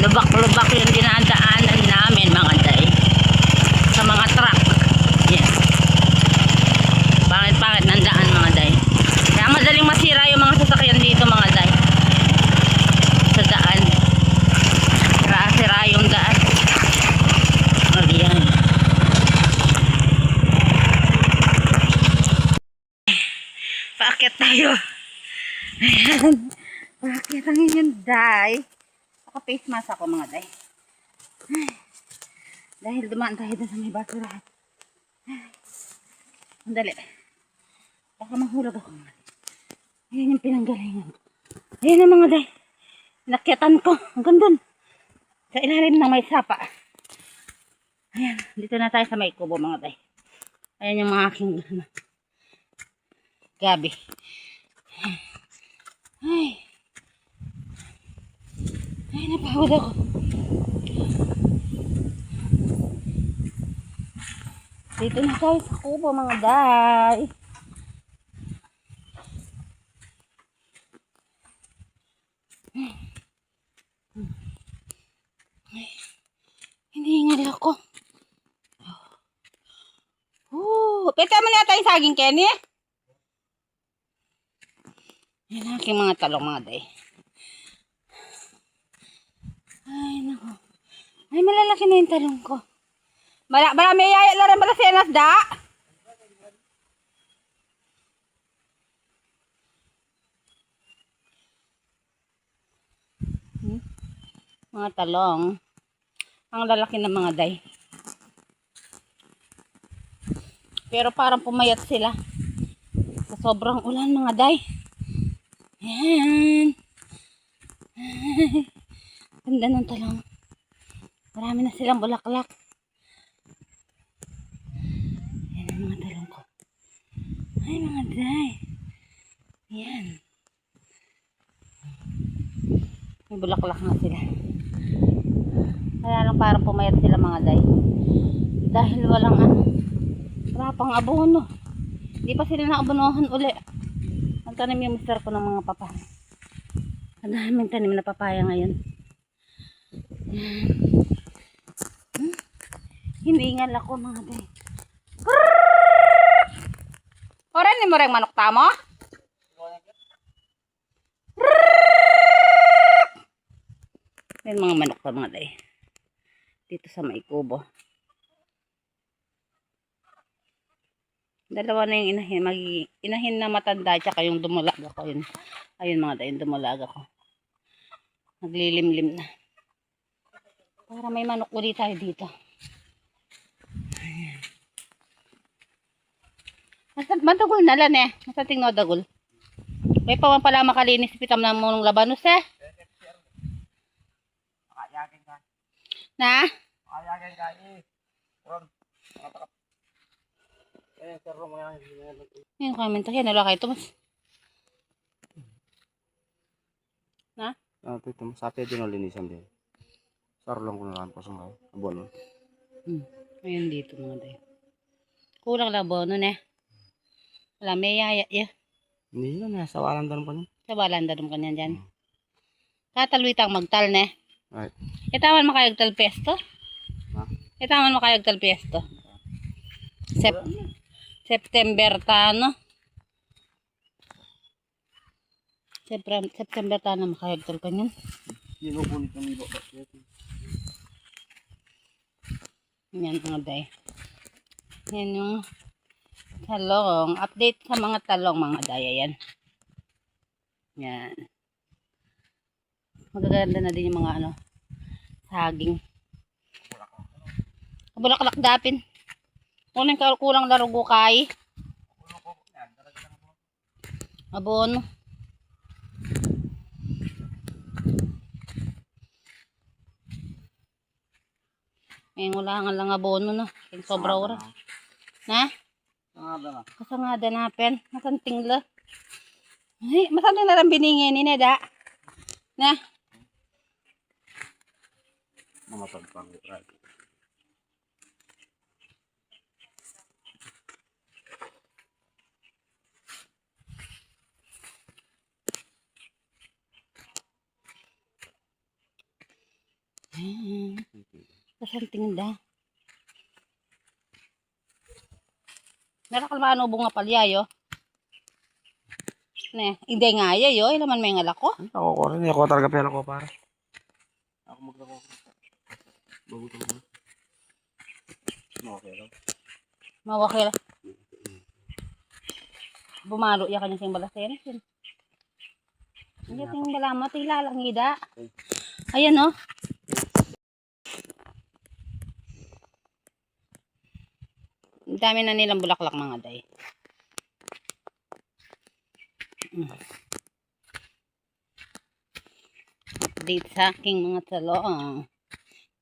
Lubak-lubak yung dinadaanan namin mga day. Sa mga truck. Yes. Bakit nandaan mga day. Kaya madaling masira yung mga sasakyan dito mga day. Sa daan. Sira-sira yung daan. Ayan. Paakyat tayo. Ayan. Paakyat ang inyong day. Naka-face mask ako mga day. Dahil dumaan tayo dun sa may basurahan. Andali. Baka mahulog ako mga day. Ayan yung pinanggalingan. Ayan ang mga day. Nakyatan ko. Hanggang dun. Sa ilalim ng may sapa. Ayan. Dito na tayo sa may kubo mga day. Ayan yung mga aking gabi. Ay. Ay, napahod ako. Dito na tayo sa kubo mga day. Ay. Hinihingal ako. Pita mo na tayo yung saging, Kenny. Yan aking mga talong mga day. Ay, nako. Ay, malalaki na yung talong ko. Marami yaya na rin pala siya da. Mga talong. Ang lalaki ng mga day. Pero parang pumayat sila. Sa sobrang ulan mga day. Ayan. Ay, ganda ng talong. Marami na silang bulaklak. Ayan ang mga talong ko. Ay mga day. Ayan. May bulaklak na sila. Kaya lang parang pumayat sila mga day. Dahil walang wala pang abono. Hindi pa sila naabonohan uli. Nagtanim yung mister ko ng mga papaya. Ang daming tanim na papaya ngayon. Hiningal ako mga day. Oran ni mo rin manok tamo? Yan mga manok pa mga day. Dito sa may kubo. Dalawa na yung inahin na matanda tsaka yung dumulag ako yun. Ayun mga day, yung dumulag ako. Naglilimlim na. Para may manok ulit tayo dito. Matagol na lang eh. Masating no dagol. May pawan pala makalinis pitam na mong labanos eh. Na? Yung comment yan, wala kayo tumas. Na? Ito sapi din linisan din. Sarulong ko na lang pasang abono. Ayun dito mga day. Kulang lang abono na. Wala may yaya ya. Hindi na nasa walang danon pa niya. Sa balan danom kanyan dyan. Katalwitang magtal ne. Right. Itaman makayagtal pesto. Ha? Itaman makayagtal pesto. September tano. September tano makayagtal kanyan. Ginukulit ng iba ba? Yan mga day. Yan yung talong. Update sa mga talong mga day. Ayan. Yan. Magaganda na din yung mga saging. Bulaklak dapin. Unang kulang larugo kay. Abono. Ngayon wala nga lang abono na. Kaya sobra oras. Na? Kasangada na pen. Masanting la. Ay, masanting na rin biningin ni Neda. Na? Mamatag pang right. Ayan. Kasang tinda. Meron ka naman ubong nga palyayo. Ne, hindi nga yayo. Ilaman may ngalak ko. Ako ko rin. Ako talaga pera ko para. Ako maglako. Bago ito mo. Okay lang. Mawakil. Bumalo ya kanya sing balasen. Hindi ting balamat ilalang ida. Ayan oh. Ang dami na nilang bulaklak mga day. Update sa aking mga talong.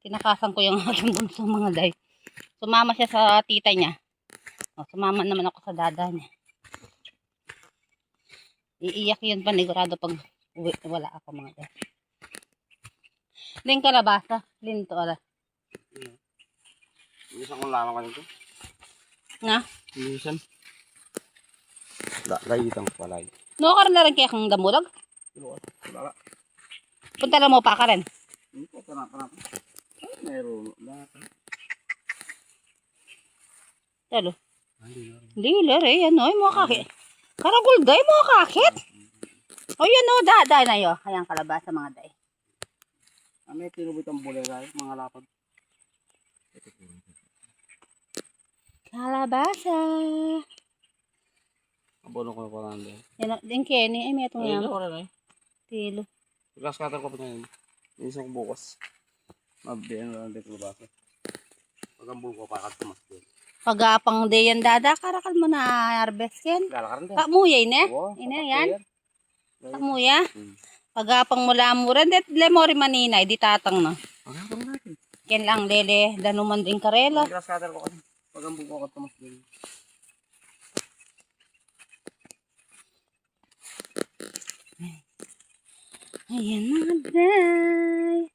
Tinakasan ko yung aking bunso mga day. Sumama siya sa tita niya. O, sumama naman ako sa dada niya. Iiyak yun panigurado pag uwi, wala ako mga day. Din kalabasa. Linto ala. Isang kong lamang ka nito. Nga? Minsan. Layitang palay. No, karon na rin kaya kang damulag. Wala. Punta na mo pa ka rin. Hindi ko panapa. Meron. Talo. Lila rin. Ano ay mga kakit. Karagul day mga kakit. O yan o. Daday na yun. Hayang kalabasa mga day. May tinubit ang bulegay. Mga lapad. Kalabasa. Abono ko na pala nandun. Yan din Kenny. Ay may itong Ay, yan. ako rin eh. Tilo. Gas cutter ko pa ngayon. Minsan ko bukas. Mabiyan na lang dito basa. Pag ang buko pa kat tumas din. Pagapang day yan dada. Karakal mo na harvest ken. Lalakaran din. Kakmuyay ne. Oo, Ina yan. yan. Kakmuya. Pagapang mula muran. Det lemori manina. Di tatang no. Pagapang natin. Ken lang lele. Danuman din karelo. Gas cutter ko kasi. Pag ang buko kat tumas din. Ayan mga day.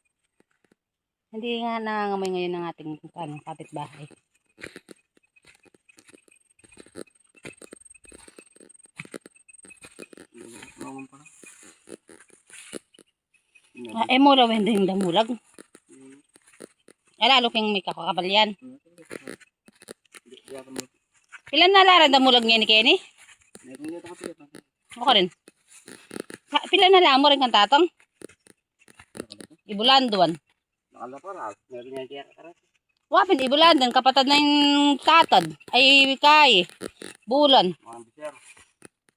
Hindi nga nangangamoy ngayon ng ating kapitbahay. Naman pala. Mo raw hindi yung damulag. Lalo kang may kakakabal yan. Ilan na laran damulag niya ni Kenny? Ako rin. Pila na lang mo rin kang tatang? Ibulanduan. Nakalapar. Meron niya kaya karat. Wapin ibulandan. Kapatad na yung tatad. Ay kay. Bulan. Mga biser.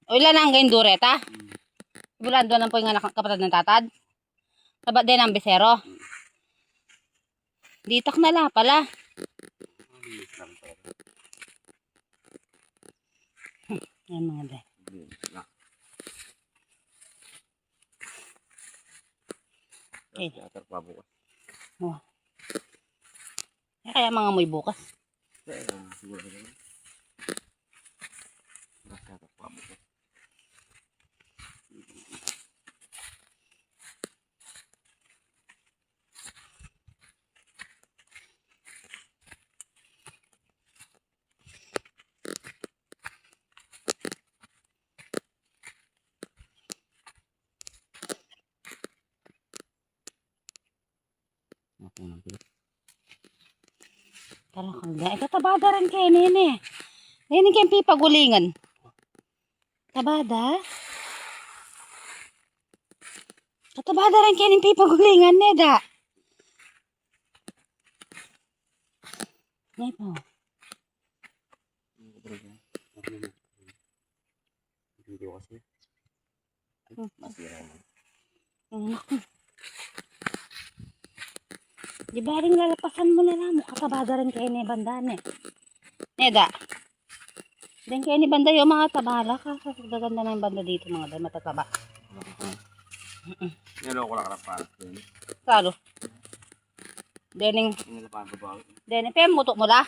O ilan na ang gayon dureta? Ibulanduan lang po yung anak kapatad ng tatad. Sabat din ang besero. Ditak na lang pala. Yan mga day. Okay. Oh. Kaya mga moy bukas. Parang kangga. Ito tabada rin kay nene. Nene kayong pipagulingan. Tabada. Katabada rin kay nene pipagulingan. Neda. Nepo. Hindi ko kasi. Masira mo. Naku. Di ba rin lalapasan mo na lang. Katabada rin kay nene bandane. Neda. Din kay nene banda yung mga tabala. Gaganda na yung banda dito mga dahil matataba. Niloko lang karapal. Salo. Dening. Inilapan ko ba? Dening. Pero mutok mo la.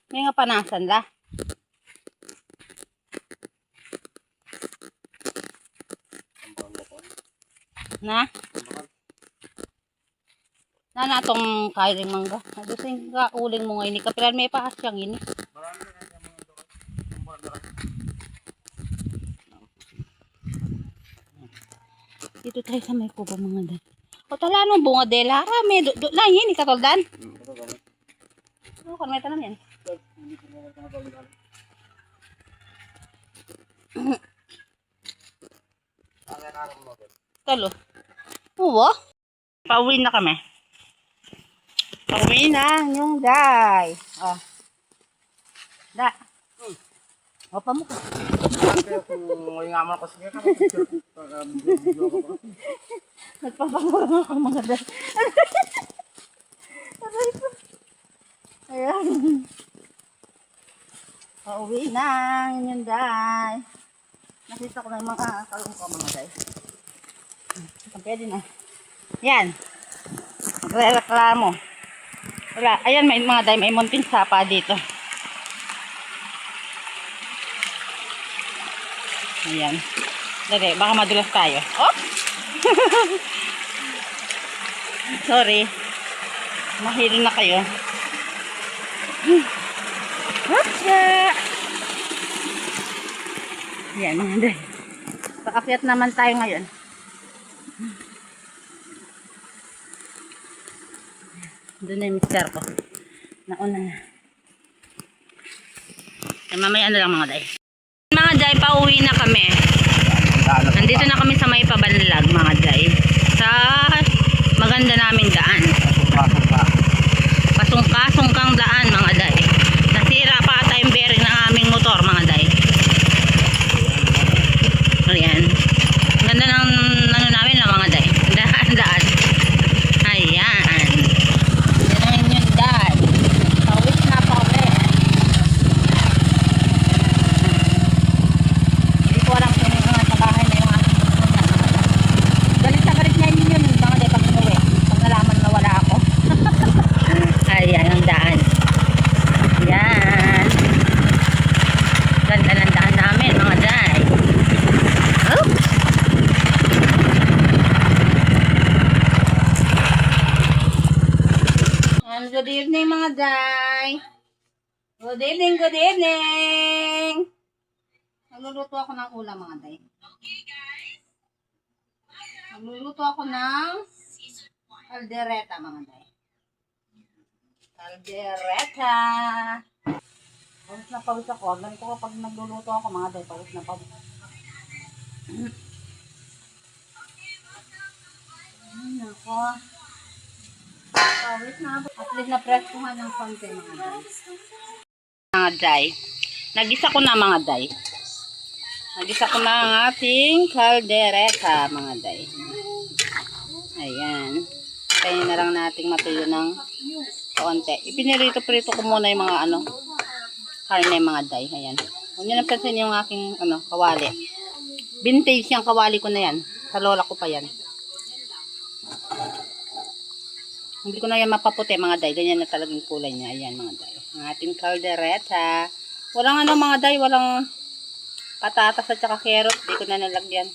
May nga panasan la. Na? Na natong kairing mangga. Gusto yung uling mo ngayon. Kapilan may paas siyang ini. Dito tayo sa may kubo mga day. O tala nung bunga de lara. May do lang yun. Ikatoldan. O kung may tanam yan. Talo. Oo. Pauwi na kami. Pauwi na yung day. Oh. Da. O pa mo ka. Kung nga mo kasi ka. Nagpapamura ako mga day. Aray ko. Ayan. Pauwi na yung day. Nakita ko na yung mga kalong ko mga day. Pwede na. Yan. Nagre-reklamo. Wala. Ayan, may mga day. May munting sapa dito. Ayan. Dali, baka madulas tayo. Oh! Sorry. Mahilo na kayo. Hopsa! Ayan, mga day. Paakyat naman tayo ngayon. Doon na yung mister ko. Nauna na. Ay, mamaya na lang mga day. Mga day, pauwi na kami. Nandito na kami sa may pabanlag mga day. Sa maganda naming daan. Pasungkang daan mga day. Nasira pa ata yung bearing ng aming motor mga day. Ayan. Ganda ng ano namin na mga day. Daan. Ayan. Yan yung daan. Pawis na pawis. Hindi ko alam kung sa bahay na yung aking galit na galit na yun mga day pag umuwi. Pag nalaman na wala ako. Ayan ang daan. Ayan. Ganda ng daan namin mga day. Oh! And good evening mga day. Good evening, good evening. Nagluluto ako ng ulam mga day. Nagluluto ako ng caldereta mga day. Caldereta. Pawis na pawis ako. Ganito ko pag nagluluto ako mga day. Pawis na pawis. Ay, nako. Pawis na. At least na-pressuhan ng konti mga day. Mga day. Nagisa ko na mga day. Nagisa ko na ang ating caldereta mga day. Ayan. Kaya na lang nating matuyo ng konti. Ipinirito-prito ko muna yung mga karne mga day. Ayan. Huwag nyo napansin yung aking kawali. Vintage yung kawali ko na yan. Sa lola ko pa yan. Hindi ko na yan mapaputi mga day. Ganyan na talagang kulay niya. Ayan mga day. Ang ating caldereta. Walang mga day. Walang patatas at saka carrot. Hindi ko na nalagyan.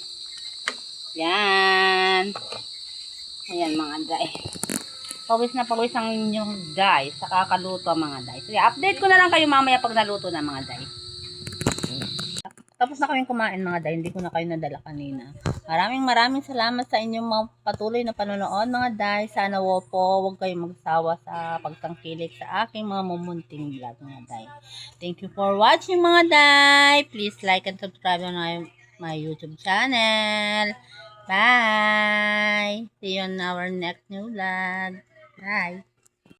Yan. Ayan mga day. Pawis na pawis ang inyong day sa kakaluto mga day. So, update ko na lang kayo mamaya pag naluto na mga day. Tapos na kaming kumain mga day. Hindi ko na kayo nadala kanina. Maraming salamat sa inyong mga patuloy na panonood mga day. Sana po huwag kayong magsawa sa pagtangkilik sa aking mga mumunting vlog mga day. Thank you for watching mga day. Please like and subscribe on my YouTube channel. Bye! See you on our next new vlog. Bye!